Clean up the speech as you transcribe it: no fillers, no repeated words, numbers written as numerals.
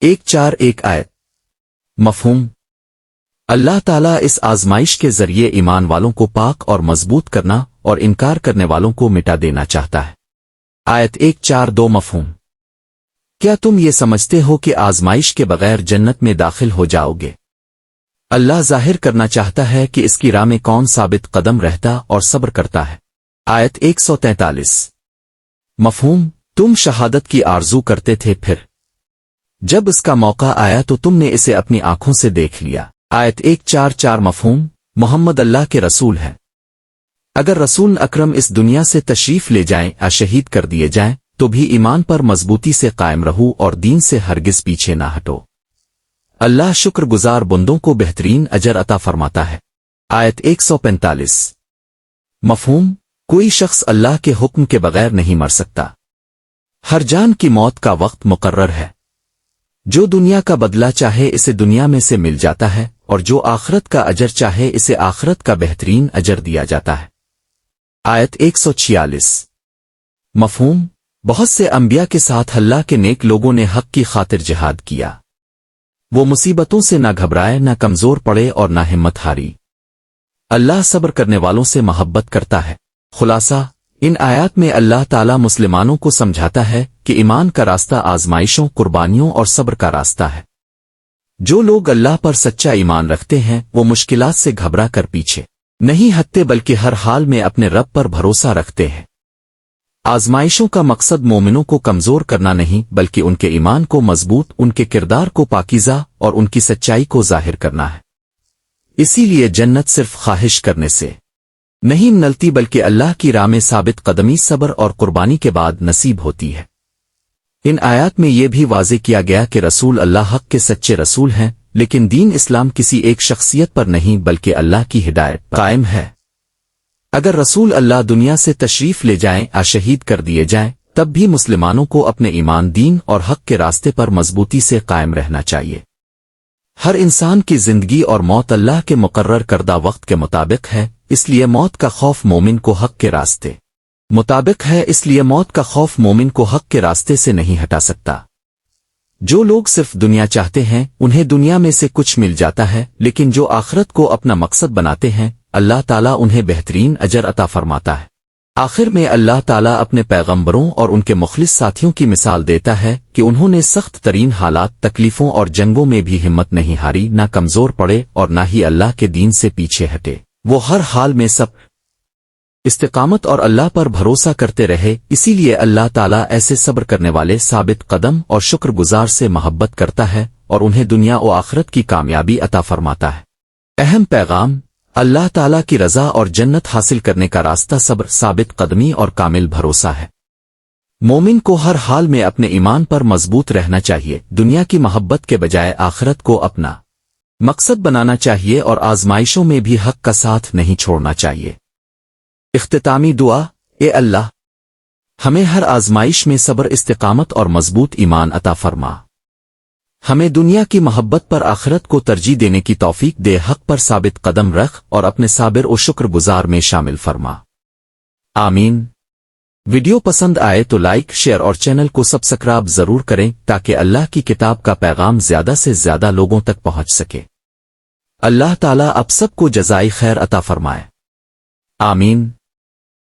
1:4 آیت مفہوم اللہ تعالیٰ اس آزمائش کے ذریعے ایمان والوں کو پاک اور مضبوط کرنا اور انکار کرنے والوں کو مٹا دینا چاہتا ہے۔ آیت 1:4 مفہوم کیا تم یہ سمجھتے ہو کہ آزمائش کے بغیر جنت میں داخل ہو جاؤ گے؟ اللہ ظاہر کرنا چاہتا ہے کہ اس کی راہ میں کون ثابت قدم رہتا اور صبر کرتا ہے۔ آیت 143 مفہوم تم شہادت کی آرزو کرتے تھے، پھر جب اس کا موقع آیا تو تم نے اسے اپنی آنکھوں سے دیکھ لیا۔ آیت 1:4 مفہوم محمد اللہ کے رسول ہیں۔ اگر رسول اکرم اس دنیا سے تشریف لے جائیں یا شہید کر دیے جائیں تو بھی ایمان پر مضبوطی سے قائم رہو اور دین سے ہرگز پیچھے نہ ہٹو۔ اللہ شکر گزار بندوں کو بہترین اجر عطا فرماتا ہے۔ آیت 145 مفہوم کوئی شخص اللہ کے حکم کے بغیر نہیں مر سکتا۔ ہر جان کی موت کا وقت مقرر ہے۔ جو دنیا کا بدلہ چاہے اسے دنیا میں سے مل جاتا ہے اور جو آخرت کا اجر چاہے اسے آخرت کا بہترین اجر دیا جاتا ہے۔ آیت 146 مفہوم بہت سے انبیاء کے ساتھ اللہ کے نیک لوگوں نے حق کی خاطر جہاد کیا۔ وہ مصیبتوں سے نہ گھبرائے، نہ کمزور پڑے اور نہ ہمت ہاری۔ اللہ صبر کرنے والوں سے محبت کرتا ہے۔ خلاصہ ان آیات میں اللہ تعالیٰ مسلمانوں کو سمجھاتا ہے کہ ایمان کا راستہ آزمائشوں، قربانیوں اور صبر کا راستہ ہے۔ جو لوگ اللہ پر سچا ایمان رکھتے ہیں وہ مشکلات سے گھبرا کر پیچھے نہیں ہٹتے بلکہ ہر حال میں اپنے رب پر بھروسہ رکھتے ہیں۔ آزمائشوں کا مقصد مومنوں کو کمزور کرنا نہیں بلکہ ان کے ایمان کو مضبوط، ان کے کردار کو پاکیزہ اور ان کی سچائی کو ظاہر کرنا ہے۔ اسی لیے جنت صرف خواہش کرنے سے نہیں ملتی بلکہ اللہ کی راہ میں ثابت قدمی، صبر اور قربانی کے بعد نصیب ہوتی ہے۔ ان آیات میں یہ بھی واضح کیا گیا کہ رسول اللہ حق کے سچے رسول ہیں، لیکن دین اسلام کسی ایک شخصیت پر نہیں بلکہ اللہ کی ہدایت پر قائم ہے۔ اگر رسول اللہ دنیا سے تشریف لے جائیں یا شہید کر دیے جائیں تب بھی مسلمانوں کو اپنے ایمان، دین اور حق کے راستے پر مضبوطی سے قائم رہنا چاہیے۔ ہر انسان کی زندگی اور موت اللہ کے مقرر کردہ وقت کے مطابق ہے، اس لیے موت کا خوف مومن کو حق کے راستے سے نہیں ہٹا سکتا۔ جو لوگ صرف دنیا چاہتے ہیں انہیں دنیا میں سے کچھ مل جاتا ہے، لیکن جو آخرت کو اپنا مقصد بناتے ہیں اللہ تعالیٰ انہیں بہترین اجر عطا فرماتا ہے۔ آخر میں اللہ تعالیٰ اپنے پیغمبروں اور ان کے مخلص ساتھیوں کی مثال دیتا ہے کہ انہوں نے سخت ترین حالات، تکلیفوں اور جنگوں میں بھی ہمت نہیں ہاری، نہ کمزور پڑے اور نہ ہی اللہ کے دین سے پیچھے ہٹے۔ وہ ہر حال میں سب استقامت اور اللہ پر بھروسہ کرتے رہے۔ اسی لیے اللہ تعالیٰ ایسے صبر کرنے والے، ثابت قدم اور شکر گزار سے محبت کرتا ہے اور انہیں دنیا و آخرت کی کامیابی عطا فرماتا ہے۔ اہم پیغام اللہ تعالیٰ کی رضا اور جنت حاصل کرنے کا راستہ صبر، ثابت قدمی اور کامل بھروسہ ہے۔ مومن کو ہر حال میں اپنے ایمان پر مضبوط رہنا چاہیے، دنیا کی محبت کے بجائے آخرت کو اپنا مقصد بنانا چاہیے اور آزمائشوں میں بھی حق کا ساتھ نہیں چھوڑنا چاہیے۔ اختتامی دعا: اے اللہ، ہمیں ہر آزمائش میں صبر، استقامت اور مضبوط ایمان عطا فرما۔ ہمیں دنیا کی محبت پر آخرت کو ترجیح دینے کی توفیق دے، حق پر ثابت قدم رکھ اور اپنے صابر و شکر گزار میں شامل فرما۔ آمین۔ ویڈیو پسند آئے تو لائک، شیئر اور چینل کو سبسکرائب ضرور کریں تاکہ اللہ کی کتاب کا پیغام زیادہ سے زیادہ لوگوں تک پہنچ سکے۔ اللہ تعالیٰ آپ سب کو جزائے خیر عطا فرمائے۔ آمین۔